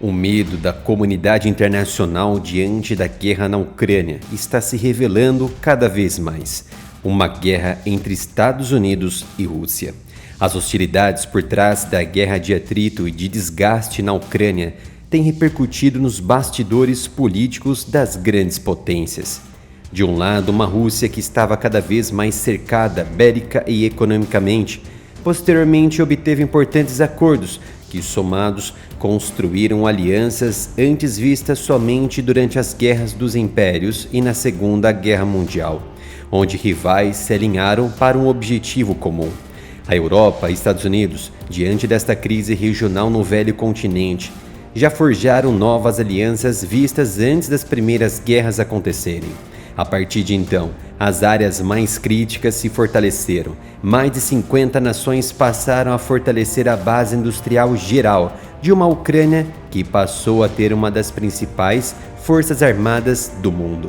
O medo da comunidade internacional diante da guerra na Ucrânia está se revelando cada vez mais. Uma guerra entre Estados Unidos e Rússia. As hostilidades por trás da guerra de atrito e de desgaste na Ucrânia têm repercutido nos bastidores políticos das grandes potências. De um lado, uma Rússia que estava cada vez mais cercada bélica e economicamente, posteriormente obteve importantes acordos que, somados, construíram alianças antes vistas somente durante as guerras dos impérios e na Segunda Guerra Mundial, onde rivais se alinharam para um objetivo comum. A Europa e Estados Unidos, diante desta crise regional no velho continente, já forjaram novas alianças vistas antes das primeiras guerras acontecerem. A partir de então, as áreas mais críticas se fortaleceram. Mais de 50 nações passaram a fortalecer a base industrial geral de uma Ucrânia que passou a ter uma das principais forças armadas do mundo.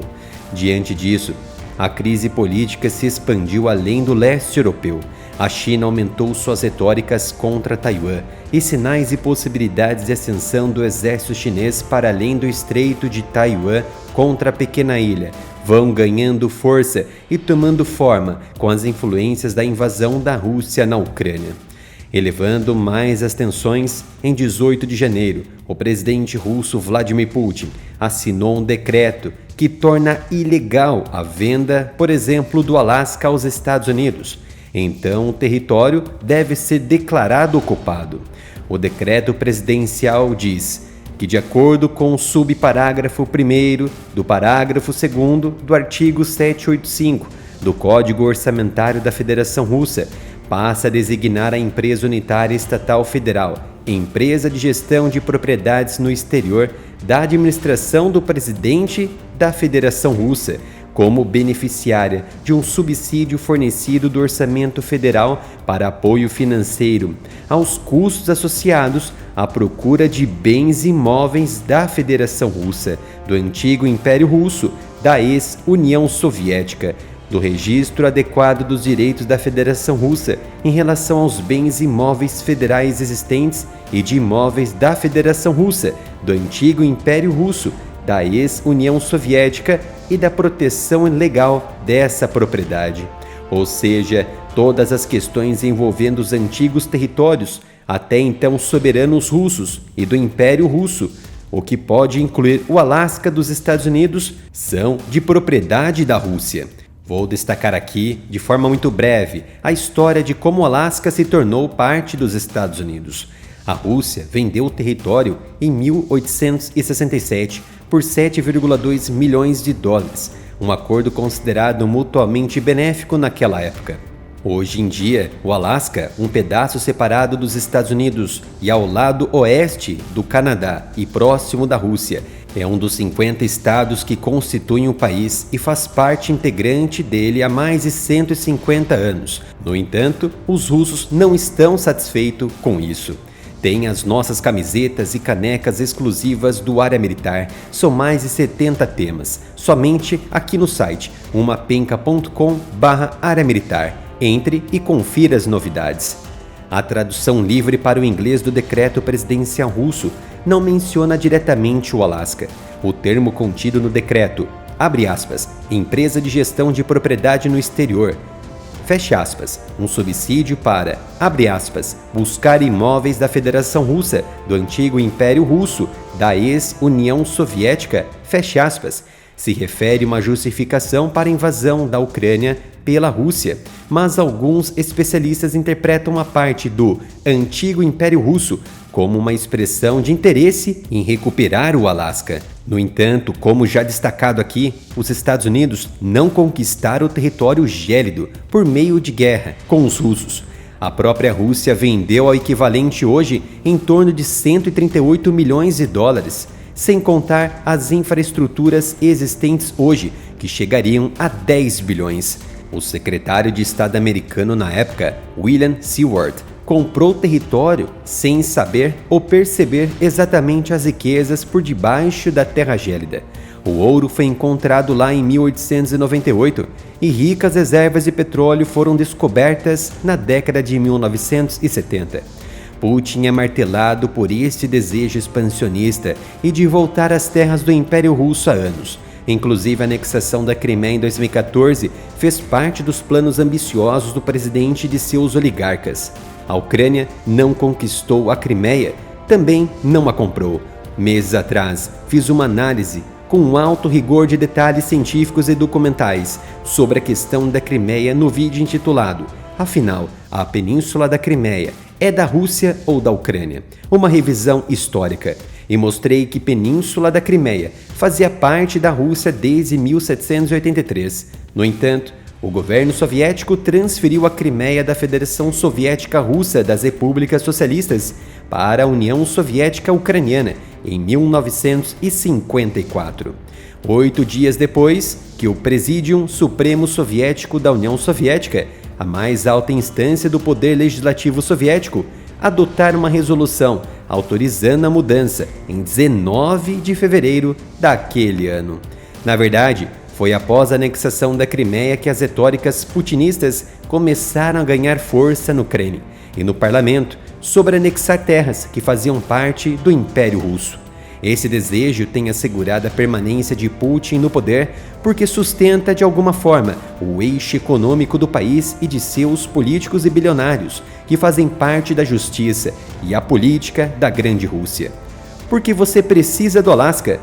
Diante disso, a crise política se expandiu além do leste europeu. A China aumentou suas retóricas contra Taiwan e sinais e possibilidades de ascensão do exército chinês para além do Estreito de Taiwan contra a pequena ilha vão ganhando força e tomando forma com as influências da invasão da Rússia na Ucrânia. Elevando mais as tensões, em 18 de janeiro, o presidente russo Vladimir Putin assinou um decreto que torna ilegal a venda, por exemplo, do Alasca aos Estados Unidos. Então, o território deve ser declarado ocupado. O decreto presidencial diz que, de acordo com o subparágrafo 1º do parágrafo 2º do artigo 785 do Código Orçamentário da Federação Russa, passa a designar a empresa unitária estatal federal, empresa de gestão de propriedades no exterior da administração do presidente da Federação Russa, como beneficiária de um subsídio fornecido do orçamento federal para apoio financeiro aos custos associados à procura de bens imóveis da Federação Russa, do antigo Império Russo, da ex-União Soviética, do registro adequado dos direitos da Federação Russa em relação aos bens imóveis federais existentes e de imóveis da Federação Russa, do antigo Império Russo, da ex-União Soviética e da proteção legal dessa propriedade. Ou seja, todas as questões envolvendo os antigos territórios, até então soberanos russos e do Império Russo, o que pode incluir o Alasca dos Estados Unidos, são de propriedade da Rússia. Vou destacar aqui, de forma muito breve, a história de como o Alasca se tornou parte dos Estados Unidos. A Rússia vendeu o território em 1867 por 7,2 milhões de dólares, um acordo considerado mutuamente benéfico naquela época. Hoje em dia, o Alasca, um pedaço separado dos Estados Unidos e ao lado oeste do Canadá e próximo da Rússia, é um dos 50 estados que constituem o país e faz parte integrante dele há mais de 150 anos. No entanto, os russos não estão satisfeitos com isso. Tem as nossas camisetas e canecas exclusivas do Área Militar. São mais de 70 temas, somente aqui no site umapenca.com/Área Militar. Entre e confira as novidades. A tradução livre para o inglês do decreto presidencial russo não menciona diretamente o Alasca. O termo contido no decreto, abre aspas, empresa de gestão de propriedade no exterior, fecha aspas, um subsídio para, abre aspas, buscar imóveis da Federação Russa, do antigo Império Russo, da ex-União Soviética, fecha aspas, se refere a uma justificação para a invasão da Ucrânia pela Rússia, mas alguns especialistas interpretam a parte do antigo Império Russo como uma expressão de interesse em recuperar o Alasca. No entanto, como já destacado aqui, os Estados Unidos não conquistaram o território gélido por meio de guerra com os russos. A própria Rússia vendeu ao equivalente hoje em torno de 138 milhões de dólares, sem contar as infraestruturas existentes hoje, que chegariam a 10 bilhões. O secretário de Estado americano na época, William Seward, comprou o território sem saber ou perceber exatamente as riquezas por debaixo da terra gélida. O ouro foi encontrado lá em 1898 e ricas reservas de petróleo foram descobertas na década de 1970. Putin é martelado por este desejo expansionista e de voltar às terras do Império Russo há anos. Inclusive, a anexação da Crimeia em 2014 fez parte dos planos ambiciosos do presidente e de seus oligarcas. A Ucrânia não conquistou a Crimeia, também não a comprou. Meses atrás, fiz uma análise com um alto rigor de detalhes científicos e documentais sobre a questão da Crimeia no vídeo intitulado "Afinal, a Península da Crimeia é da Rússia ou da Ucrânia? Uma revisão histórica", e mostrei que Península da Crimeia fazia parte da Rússia desde 1783. No entanto, o governo soviético transferiu a Crimeia da Federação Soviética Russa das Repúblicas Socialistas para a União Soviética Ucraniana em 1954. 8 dias depois que o Presídium Supremo Soviético da União Soviética, a mais alta instância do poder legislativo soviético, adotar uma resolução autorizando a mudança em 19 de fevereiro daquele ano. Na verdade, foi após a anexação da Crimeia que as retóricas putinistas começaram a ganhar força no Kremlin e no parlamento sobre anexar terras que faziam parte do Império Russo. Esse desejo tem assegurado a permanência de Putin no poder porque sustenta de alguma forma o eixo econômico do país e de seus políticos e bilionários, que fazem parte da justiça e a política da Grande Rússia. Porque você precisa do Alasca?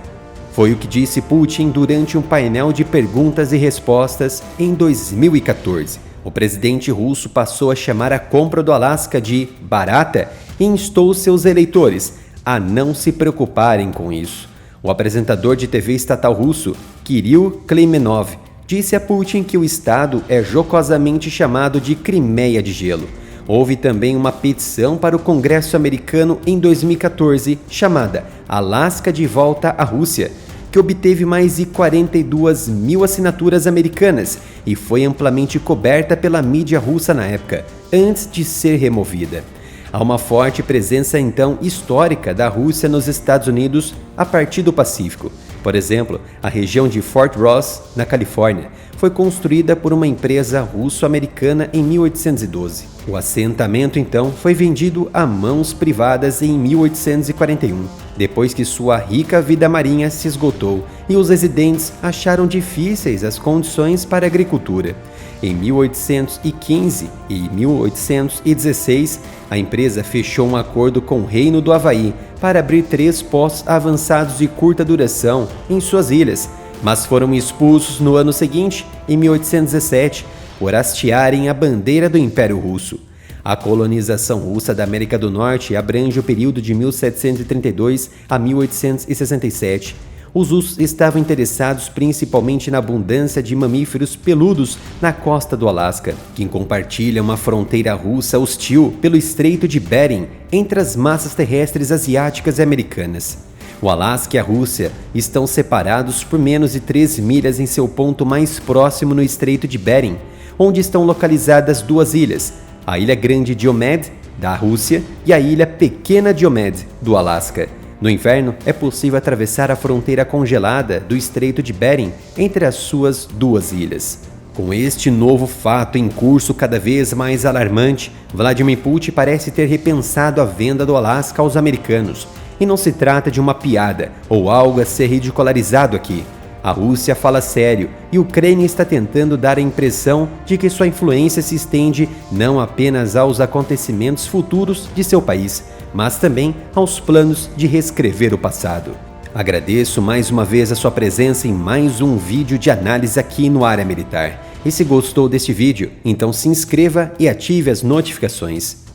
Foi o que disse Putin durante um painel de perguntas e respostas em 2014. O presidente russo passou a chamar a compra do Alasca de barata e instou seus eleitores a não se preocuparem com isso. O apresentador de TV estatal russo, Kirill Klemenov, disse a Putin que o estado é jocosamente chamado de Crimeia de Gelo. Houve também uma petição para o Congresso americano em 2014, chamada Alasca de Volta à Rússia, que obteve mais de 42 mil assinaturas americanas e foi amplamente coberta pela mídia russa na época, antes de ser removida. Há uma forte presença, então, histórica da Rússia nos Estados Unidos a partir do Pacífico. Por exemplo, a região de Fort Ross, na Califórnia, foi construída por uma empresa russo-americana em 1812. O assentamento, então, foi vendido a mãos privadas em 1841, depois que sua rica vida marinha se esgotou e os residentes acharam difíceis as condições para a agricultura. Em 1815 e 1816, a empresa fechou um acordo com o Reino do Havaí para abrir 3 postos avançados de curta duração em suas ilhas, mas foram expulsos no ano seguinte, em 1817, por hastearem a bandeira do Império Russo. A colonização russa da América do Norte abrange o período de 1732 a 1867. Os russos estavam interessados principalmente na abundância de mamíferos peludos na costa do Alasca, que compartilha uma fronteira russa hostil pelo Estreito de Bering entre as massas terrestres asiáticas e americanas. O Alasca e a Rússia estão separados por menos de 3 milhas em seu ponto mais próximo no Estreito de Bering, onde estão localizadas 2 ilhas, a Ilha Grande Diomed, da Rússia, e a Ilha Pequena Diomed, do Alasca. No inverno, é possível atravessar a fronteira congelada do Estreito de Bering entre as suas 2 ilhas. Com este novo fato em curso cada vez mais alarmante, Vladimir Putin parece ter repensado a venda do Alasca aos americanos. E não se trata de uma piada ou algo a ser ridicularizado aqui. A Rússia fala sério e a Ucrânia está tentando dar a impressão de que sua influência se estende não apenas aos acontecimentos futuros de seu país, mas também aos planos de reescrever o passado. Agradeço mais uma vez a sua presença em mais um vídeo de análise aqui no Área Militar. E se gostou deste vídeo, então se inscreva e ative as notificações.